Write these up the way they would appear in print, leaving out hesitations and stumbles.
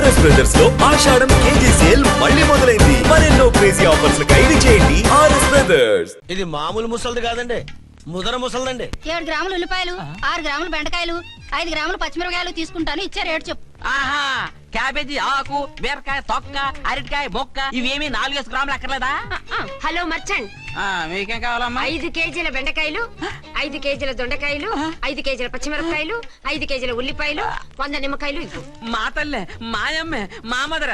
RS brothers లో ఆషాఢం KG sale మళ్ళీ మొదలైంది. మరెన్నో క్రేజీ ఆఫర్స్ ఖైదు చేయండి ఆర్ఎస్ బ్రదర్స్. ఇది మామూలు ముసలిది కాదండి, ముదర ముసలిదండి. 7 గ్రాములు ఉల్లిపాయలు, 6 గ్రాములు బెండకాయలు, 5 గ్రాములు పచ్చిమిరపకాయలు తీసుకుంటాను. ఇచ్చే రేటు చెప్పు. ఆహా, క్యాబేజీ ఆకు, బీరకాయ తొక్క, అరటికాయ బొక్క ఇవేమి 4 గ్రాములు అక్కర్లేదా? హలో మర్చండ్, మీకేం కావాలమ్మా? 5 కేజీల బెండకాయలు, 5 కేజీల దొండకాయలు, 5 కేజీల పచ్చిమిరపకాయలు, 5 కేజీల ఉల్లిపాయలు, 100 నిమ్మకాయలు ఇవ్వు. మా తల్లే, మాయమ్మే, మా మదర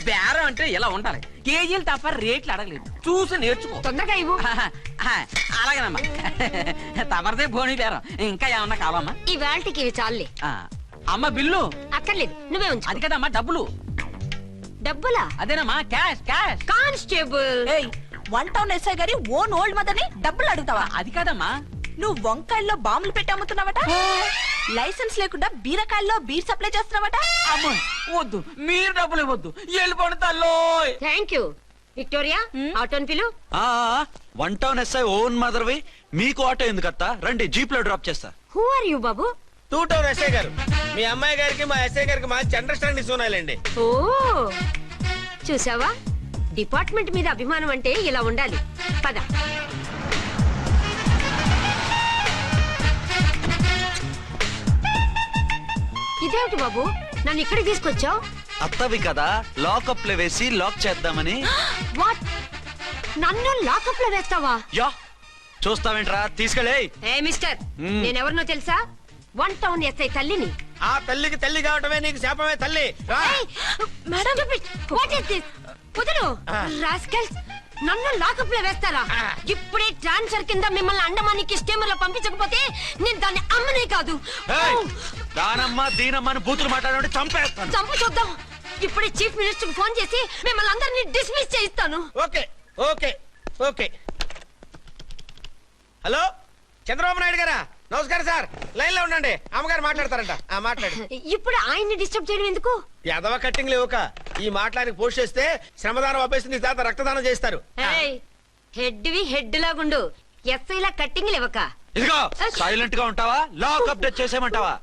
బేరం అంటే ఇలా ఉండాలి. కేజీలు తప్ప రేట్లు అడగలేదు, చూసి నేర్చుకో. తొందరగా ఇవ్వు. అలాగేనమ్మా, తమరిదే భోని బేరం. ఇంకా ఏమన్నా కావాలమ్మా? ఈ వేల్టికి ఇవి చాలే. అమ్మ బిల్లు అక్కర్లేదు, నువ్వే ఉంచు. అది కదమ్మా డబ్బులు. డబ్బులా? అదేనమ్మా cash cash. Constable, one town SI గారి ఓన్ ఓల్డ్ మదర్ ని డబ్బులు అడుగుతావా? అది కాదమ్మా. నువ్వు వంకాయల్లో బాంబులు పెట్టి అమ్ముతున్నావట, లైసెన్స్ లేకుండా బీరకాయల్లో బీర్ సప్లై చేస్తున్నావట. అమ్మ వద్దు, మీరు డబ్బులు ఇవ్వద్దు, వెళ్ళిపోండి తల్లో. Thank you. విక్టోరియా, ఆటోన్ పిలు. 1 టౌన్ ఎస్ఐ ఓన్ మదర్వి, మీకు ఆటో ఎందుకత్తా? రండి, జీప్ లో డ్రాప్ చేస్తా. హూ ఆర్ యూ బాబు? 2 టౌన్ ఎస్ఐ గారు, మీ అమ్మాయి గారికి మా ఎస్ఐ గారికి మంచి అండర్స్టాండింగ్ ఉన్నాయండి. ఓ చూసావా, డిపార్ట్మెంట్ మీద అభిమానం అంటే ఇలా ఉండాలి. పద. ఇదేమిటి బాబు, నన్ను ఇక్కడికి తీసుకొచ్చావు? అత్తవి కదా, లాకప్ లో వేసి లాక్ చేద్దామని. వాట్, నన్ను లాకప్ లో వేస్తావా? యా, చూస్తావేంట్రా, తీసుకెళ్ళే. ఏ మిస్టర్, నేనెవరినో తెలుసా? 1 టౌన్ ఎస్ఐ తల్లిని. ఆ తల్లికి తల్లి కావటమే నీకు శాపమే తల్లి. రా. Madam, what is this? వదలు రాస్కల్స్, నన్ను లాకప్ లో వేస్తారా? ఇప్పుడే ట్రాన్స్ఫర్ కింద మిమ్మల్ని అండమానికి స్టీమర్ లో పంపించకపోతే నేను దాన్ని అమ్మనే కాదు. దానమ్మ దీనమ్మ అని బూతులు మాట్లాడే చంపేస్తాను. చంపు చూద్దాం. ఇప్పుడే చీఫ్ మినిస్టర్ కి ఫోన్ చేసి మిమ్మల్ని అందరినీ డిస్మిస్ చేయిస్తాను. Okay okay okay. Hello, Chandrababu Naidu గారా? నమస్కారం సార్, లైన్ లో ఉండండి, అమ్మగారు మాట్లాడతారంట. మాట్లాడు. ఇప్పుడు ఆయన్ని డిస్టర్బ్ చేయడం ఎందుకు? ఎదవ కట్టింగ్ లేవుక ఈ మాట్లాడికి పోస్ట్ చేస్తే శ్రమదానం అభ్యసి నీ తాత రక్తదానం చేస్తారు. హెడ్ వి హెడ్ లాగుండు, ఎస్ఐ లా కట్టింగ్ లేవక. ఇదిగో సైలెంట్ గా ఉంటావా, లాక్ అప్డేట్ చేసేమంటావా?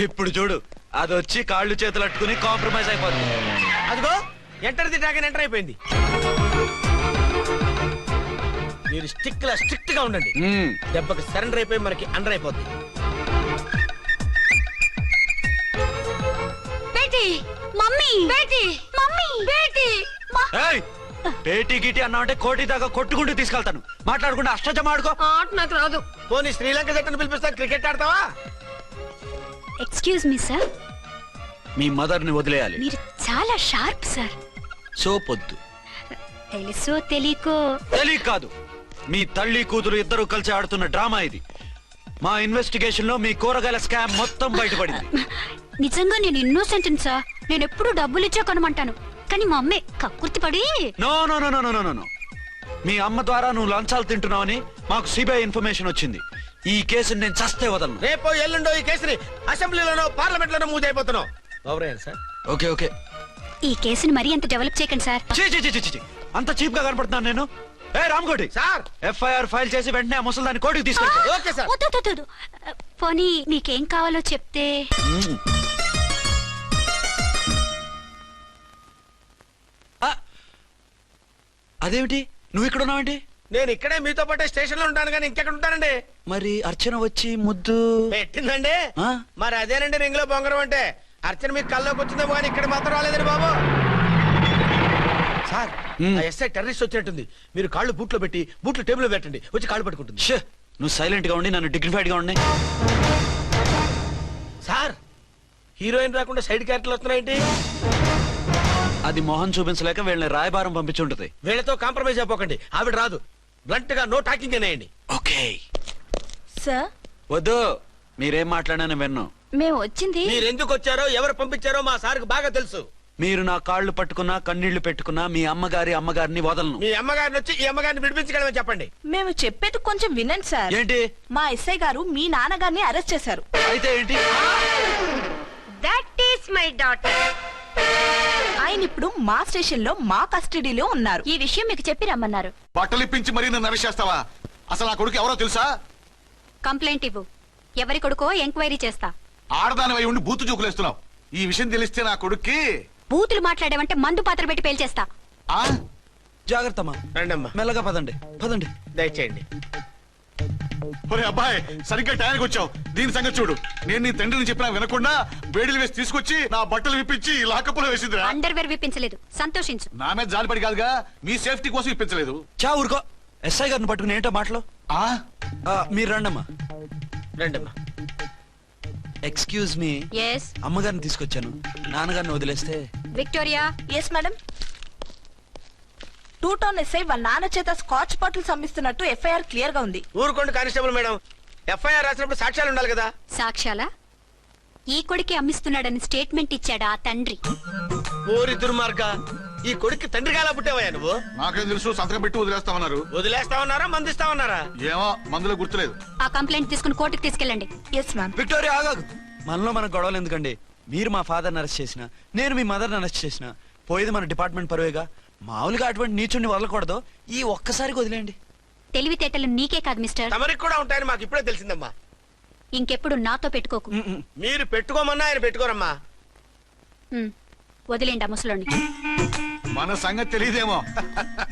ఇప్పుడు చూడు, అది వచ్చి కాళ్ళు చేతులు అట్టుకుని కాంప్రమైజ్ అయిపోతుంది. అదిగో ఎంటర్ ది డ్రాగన్ ఎంటర్ అయిపోయింది. మీరు స్ట్రిక్ట్ గా ఉండండి, దెబ్బకి సరెండర్ అయిపోయి మనకి అండర్ అయిపోద్ది. బేటీ, మమ్మీ, బేటీ, మమ్మీ, బేటీ. పేటీ గిటి అన్నావంటే కోటి దాకా కొట్టుకుంటూ తీసుకెళ్తాను. మాట్లాడుకుంటే అష్టజమ ఆడుకో. ఆట నాకు రాదు. పోనీ శ్రీలంక జట్టును పిలిపిస్తా, క్రికెట్ ఆడతావా? ఎక్స్క్యూజ్ మీ సార్, మీ మదర్ ని వదిలేయాలి. మీరు చాలా షార్ప్ సార్. సోపొద్దు. తెలుసో తెలియకో. తెలియ కాదు, మీ తల్లి కూతురు ఇద్దరు కలిసి ఆడుతున్న డ్రామా ఇది. మా ఇన్వెస్టిగేషన్ లో మీ కూరగాయల స్కామ్ మొత్తం బయటపడింది. నిజంగా నేను ఇన్నోసెంట్ సార్. నేను ఎప్పుడు డబ్బులు ఇచ్చా కొనమంటాను, కానీ మా అమ్మే కక్కుర్తి పడి. No no no no no no, మీ అమ్మ ద్వారా నువ్వు లంచాలు తింటున్నావని మాకు సిబిఐ ఇన్ఫర్మేషన్ వచ్చింది. ఈ కేసుని నేను చస్తే వదలను. రేపో ఎల్లుండో ఈ కేసుని అసెంబ్లీలోనో పార్లమెంట్ లోనో మూవ్ అయిపోతున్నావు. సార్ ఓకే ఓకే, ఈ కేసుని మరీ అంత డెవలప్ చేయకండి సార్. అంత చీప్ గా కనపడుతున్నాను నేను? ఏ రామ్కోటి సార్, ఎఫ్ఐఆర్ ఫైల్ చేసి వెంటనే ఆ ముసలిదాన్ని కోర్టుకు తీసుకెళ్ళి. Okay sir. వద్దు, పోనీ మీకేం కావాలో చెప్తే. అదేమిటి, నువ్వు ఇక్కడ ఉన్నావేంటి? నేను ఇక్కడే మీతో పాటే స్టేషన్ లో ఉంటాను, కానీ ఇంకెక్కడ ఉంటానండి? మరి అర్చన వచ్చి ముద్దు పెట్టిందండి. ఆ? మరి అదేనండి రింగ్ లో బొంగరం అంటే. అర్చన మీకు కల్లోకి వచ్చిందేమో కానీ ఇక్కడ మాత్రం రాలేదండి బాబు. సార్, ఆ ఎస్ఐ టెర్రరిస్ట్ వచ్చినట్టుంది. మీరు కాళ్ళు బూట్లో పెట్టి బూట్లు టేబుల్ లో పెట్టండి, వచ్చి కాళ్ళు పట్టుకుంటుంది. నువ్వు సైలెంట్ గా ఉండి నన్ను డిగ్నిఫైడ్ గా ఉండి. సార్, హీరోయిన్ రాకుండా సైడ్ క్యారెక్టర్లు వస్తున్నాయేంటి? అది మొహం చూపించలేక వీళ్ళని రాయబారం పంపించి ఉంటది. వీళ్ళతో కాంప్రమైజ్ అయిపోకండి, ఆవిడ రాదు. బ్లంట్ గా నో టాకింగ్ అనేయండి. ఓకే సార్, వద్దు, మీరేం మాట్లాడానని విన్ను. మేము వచ్చింది. మీరు ఎందుకు వచ్చారో ఎవరు పంపించారో మా సార్కి బాగా తెలుసు. మీరు నా కాళ్ళు పట్టుకున్నా కన్నీళ్లు పెట్టుకున్నా మీ అమ్మగారిని వదలను. మీ అమ్మగారిని వచ్చి ఈ అమ్మగారిని విడిపించగలమని చెప్పండి. మేము చెప్పేది కొంచెం వినండి సార్. ఏంటి? మా ఎస్ఐ గారు మీ నాన్నగారిని అరెస్ట్ చేశారు. అయితే ఏంటి? That is my daughter. ఆయన ఇప్పుడు మా స్టేషన్ లో మా కస్టడీలో ఉన్నారు. ఈ విషయం మీకు చెప్పి రమ్మన్నారు. బట్టలిప్పించి మరీ నన్ను అరెస్ట్ చేస్తావా? అసలు ఆ కొడుకు ఎవరో తెలుసా? కంప్లైంట్ ఇవ్వు, ఎవరి కొడుకో ఎంక్వైరీ చేస్తా. ఆడదానివై ఉండి బూతు చూకులేస్తున్నావు. ఈ విషయం తెలిస్తే నా కొడుక్కి బూతులు మాట్లాడేవంటే మందు పాత్ర పెట్టి పేల్చేస్తా. ఆ జాగ్రత్త అమ్మా, రండమ్మా, మెల్లగా పదండి పదండి. దయచేయండి. ఒరే అబ్బాయి, సరిగ్గా టయానికి వచ్చావు. దీని సంగతి చూడు. నేను నీ తండ్రిని చెప్పినా వినకుండా వేడిలు వేసి తీసుకొచ్చి నా బట్టలు విప్పించి లాకప్పులో వేసిందిరా. అండర్వేర్ విప్పించలేదు, సంతోషించు. నా మీద జాలిపడి కాదుగా, మీ సేఫ్టీ కోసం ఇప్పించలేదు. చా ఊరుకో. ఎస్ఐ గారిని పట్టుకుని ఏంటో మాటలు. ఆ మీరు రండమ్మా. రండమ్మా. ఎక్స్క్యూజ్ మీ, ఎస్ అమ్మగారిని తీసుకొచ్చాను. నాన్నగారిని వదిలేస్తే. Victoria. Yes madam. 2 town SI వాళ్ళ నాన్న చేత స్కాచ్ బాటిల్స్ అమ్మిస్తున్నట్టు ఎఫ్ఐఆర్ క్లియర్ గా ఉంది. ఊరుకోండి కానిస్టేబుల్ మేడం, ఎఫ్ఐఆర్ రాసినప్పుడు సాక్ష్యాలు ఉండాలి కదా. సాక్ష్యాలా? ఈ కొడుకే అమ్మిస్తున్నాడని స్టేట్మెంట్ ఇచ్చాడా ఆ తండ్రి? ఓరి దుర్మార్గ, ఈ కొడుక్కి తండ్రిగా ఎలా పుట్టావయ్యా నువ్వు? నాకేం తెలుసు, సంతకం పెట్టి వదిలేస్తామన్నారు. వదిలేస్తావన్నారా మందిస్తావన్నారా? ఏమో, మందులో గుర్తులేదు. ఆ కంప్లైంట్ తీసుకుని కోర్టుకు తీసుకెళ్ళండి. Yes ma'am. విక్టోరియా ఆగాగు. మనలో మన గొడవలు ఎందుకండి? మీరు మా ఫాదర్ని అరెస్ట్ చేసిన, నేను మీ మదర్ని అరెస్ట్ చేసిన, పోయేది మన డిపార్ట్మెంట్ పరువేగా. మామూలుగా అటువంటి నీచుని వదలకూడదు. ఈ ఒక్కసారికి వదిలేండి. తెలివితేటలు నీకే కాదు మిస్టర్, తమరికి కూడా ఉంటాయని మాకు ఇప్పుడే తెలిసిందమ్మా. ఇంకెప్పుడు నాతో పెట్టుకోకు. మీరు పెట్టుకోమన్నా ఆయన పెట్టుకోరమ్మా. ఉమ్, వదిలేండి ఆ ముసలోని. మన సంగతి తెలియదేమో.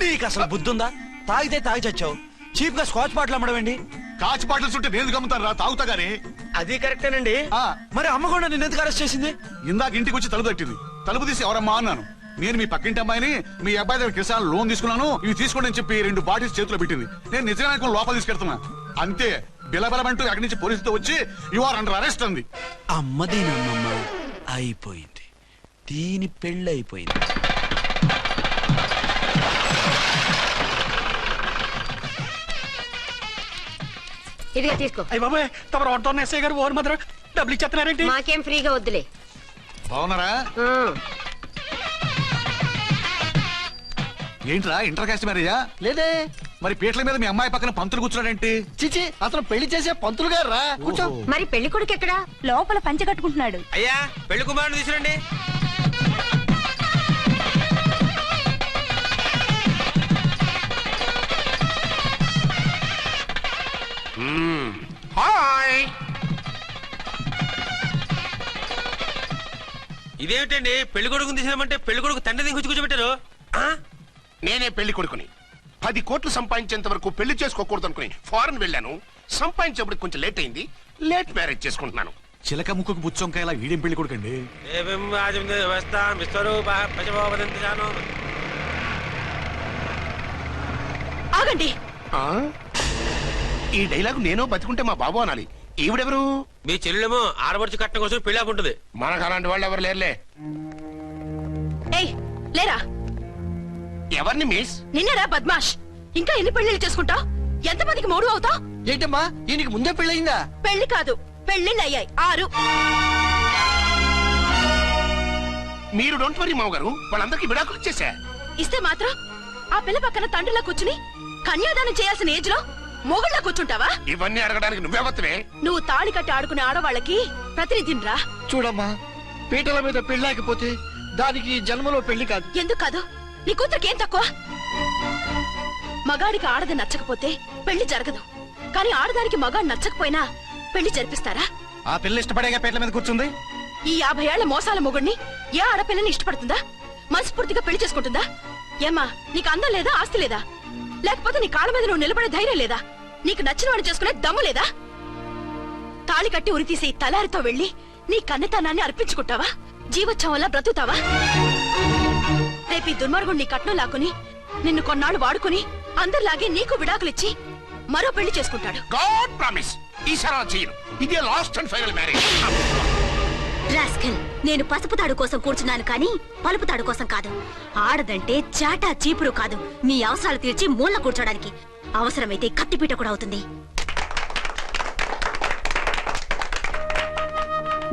నీకు అసలు బుద్ధి ఉందా? తాగితే తాగి చచ్చావు. చీప్ గా స్కాచ్ బాటిల్ అమ్మడమేంటి? కాచి బాటలు చుట్టూ నేను గమ్ముతాను రా, తాగుతా గానీ. అది కరెక్టేనండి. మరి అమ్మ కూడా నిన్ను ఎందుకు అరెస్ట్ చేసింది? ఇందాక ఇంటికి వచ్చి తలుపు తట్టింది. తలుపు తీసి ఎవరమ్మా అన్నాను. నేను మీ పక్కింటి అమ్మాయిని, మీ అబ్బాయి దగ్గర కిసాన్ లోన్ తీసుకున్నాను, ఇవి తీసుకోండి అని చెప్పి 2 బాటిల్స్ చేతిలో పెట్టింది. నేను నిజంగా లోపల తీసుకెళ్తున్నా. అంతే, బిలబలమంటూ అక్కడి నుంచి పోలీసుతో వచ్చి యు ఆర్ అండర్ అరెస్ట్ అంది. అమ్మదేనమ్మమ్మ అయిపోయింది. దీని పెళ్ళి అయిపోయింది. ఇదిగా తీసుకో. అయ్య బాబాయ్, తమరు ఆటోన్ ఎస్ఐ గారు ఓవర్ మాత్రం డబ్బులు ఇచ్చేస్తున్నారేంటి? మాకేం ఫ్రీగా వద్దులే. బాగున్నారా? ఏంట్రా ఇంటర్ కాస్ట్ మ్యారేజా? లేదే. మరి పీటల మీద మీ అమ్మాయి పక్కన పంతులు కూర్చున్నాడేంటి? చిచి, అతను పెళ్లి చేసే పంతులు గారు రా. కూర్చో. మరి పెళ్లి కొడుకు ఎక్కడా? లోపల పంచె కట్టుకుంటున్నాడు. అయ్యా, పెళ్లి కుమారుని తీసుకురండి. హాయ్. ఇదేమిటండి, పెళ్లి కొడుకుని తీసినామంటే పెళ్లి కొడుకు తండ్రి దించి కూర్చోబెట్టారు. నేనే పెళ్లి కొడుకుని. 10 కోట్లు సంపాదించేంత వరకు పెళ్లి చేసుకోకూడదు అనుకుని ఫారెన్ వెళ్ళాను. సంపాదించేప్పుడు కొంచెం లేట్ అయింది. లేట్ మ్యారేజ్ చేసుకుంటున్నాను. చిలక ముక్కుకు బుచ్చొంకాయ ఇలా వీడేం పెళ్లి కొడుకండి? ఆగండి. ఈ డైలాగ్ నేను బతికుంటే మా బాబు అనాలి. ఈవిడెవరు? మీ చెల్లెమో ఆడబడుచు కట్నం కోసం పెళ్లి ఆకుంటుంది. మనకు అలాంటి వాళ్ళు ఎవరు లేరులే. ఏయ్, లేరా. ఎవరిని మిస్? నిన్నరా బద్మాష్. ఇంకా ఎన్ని పెళ్లిళ్ళు చేసుకుంటావు? ఎంతమందికి మూడు అవుతావు? ఏంటమ్మా, ఈయనకి ముందే పెళ్ళయిందా? పెళ్లి కాదు, పెళ్లిళ్ళు అయ్యాయి 6. మీరు డోంట్ వరీ మామగారు, వాళ్ళందరికీ విడాకులు ఇచ్చేసా. ఇస్తే మాత్రం ఆ పిల్ల పక్కన తండ్రిలా కూర్చుని కన్యాదానం చేయాల్సిన ఏజ్ లో మొగుళ్ళ కూర్చుంటావా? ఇవన్నీ అడగడానికి నువ్వెవత్తవే? నువ్వు తాళి కట్టి ఆడుకునే ఆడవాళ్ళకి ప్రతినిధినిరా. చూడమ్మా, పీటల మీద పెళ్ళాకపోతే దానికి జన్మలో పెళ్లి కాదు. ఎందుకు కాదు? నీ కూతురికి ఏం తక్కువ? మగాడికి ఆడది నచ్చకపోతే పెళ్లి జరగదు. కానీ ఆడదానికి మగాడు నచ్చకపోయినా పెళ్లి జరిపిస్తారా? ఆ పిల్ల ఇష్టపడేగా పీటల మీద కూర్చుంది. ఈ 50 ఏళ్ల మోసాల మొగుడిని ఏ ఆడపిల్లని ఇష్టపడుతుందా? మనస్ఫూర్తిగా పెళ్లి చేసుకుంటుందా? ఏమ్మా, నీకు అందం లేదా, ఆస్తి లేదా? లేకపోతే నీ కాళ్ళ మీద నువ్వు నిలబడే ధైర్యం లేదా? నీకు నచ్చిన వాడిని చేసుకునే దమ్ము లేదా? తాళి కట్టి ఉరితీసే తలారితో వెళ్లి నీ కన్నెతనాన్ని అర్పించుకుంటావా? జీవోత్సవంలా బ్రతుకుతావా? రేపు ఈ దుర్మార్గుడు నీ కట్నం లాక్కుని నిన్ను కొన్నాళ్ళు వాడుకుని అందరిలాగే నీకు విడాకులిచ్చి మరో పెళ్లి చేసుకుంటాడు. గాడ్ ప్రామిస్, ఈసారి అలా చేయను. ఇదే last and final marriage. Rascal, నేను పసుపు తాడు కోసం కూర్చున్నాను కానీ పలుపు తాడు కోసం కాదు. ఆడదంటే చాటా చీపురు కాదు, మీ అవసరాలు తీర్చి మూల కూర్చోడానికి. అవసరమైతే కత్తిపీట కూడా అవుతుంది.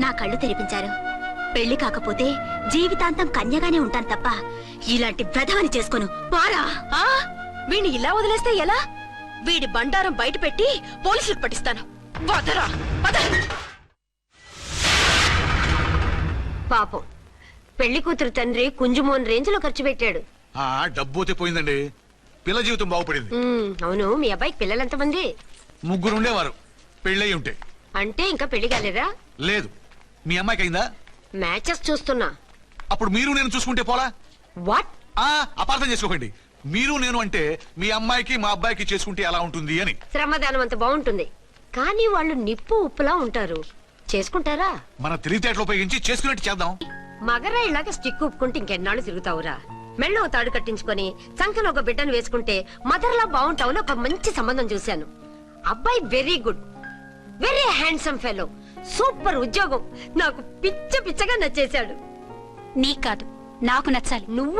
నా కళ్ళు తెరిపించారు. పెళ్లి కాకపోతే జీవితాంతం కన్యగానే ఉంటాను తప్ప ఇలాంటి వ్రధమని చేసుకోను. పారా. వీణ్ణి ఇలా వదిలేస్తే ఎలా? వీడి బండారం బయట పెట్టి పోలీసులకు పట్టిస్తాను. వదరా, వద. పాపం, పెళ్లి కూతురు తండ్రి కుంజుమోన్ రేంజ్ లో ఖర్చు పెట్టాడు. డబ్బు అయితే పోయిందండి, పిల్ల జీవితం బాగుపడింది. అవును, మీ అబ్బాయికి పిల్లలెంతమంది? 3 ఉండేవారు, పెళ్ళయి ఉంటే. అంటే ఇంకా పెళ్లి కాలేదా? లేదు. మీ అమ్మాయికి అయిందా? మ్యాచెస్ చూస్తున్నా. అప్పుడు మీరు నేను చూసుకుంటే పోలా? వాట్? అపార్థం చేసుకోకండి. మీరు నేను అంటే మీ అమ్మాయికి మా అబ్బాయికి చేసుకుంటే ఎలా ఉంటుంది అని. శ్రమదానం అంత బాగుంటుంది, కానీ వాళ్ళు నిప్పు ఉప్పులా ఉంటారు. చేసుకుంటారా? మన తెలివితేటలు ఉపయోగించి చేసుకున్నట్టు చేద్దాం. మగరాయిలాగా స్టిక్ ఉప్పుకుంటే ఇంకెన్నాళ్ళు తిరుగుతావురా? మెళ్ళో తాడు కట్టించుకొని సంఖ్యలో ఒక బిడ్డను వేసుకుంటే మదర్లా బాగుంటావుని ఒక మంచి సంబంధం చూశాను. అబ్బాయి very good, very handsome fellow, super ఉద్యోగం. నాకు పిచ్చగా నచ్చేశాడు. నీకు కాదు, నాకు నచ్చాలి. నువ్వు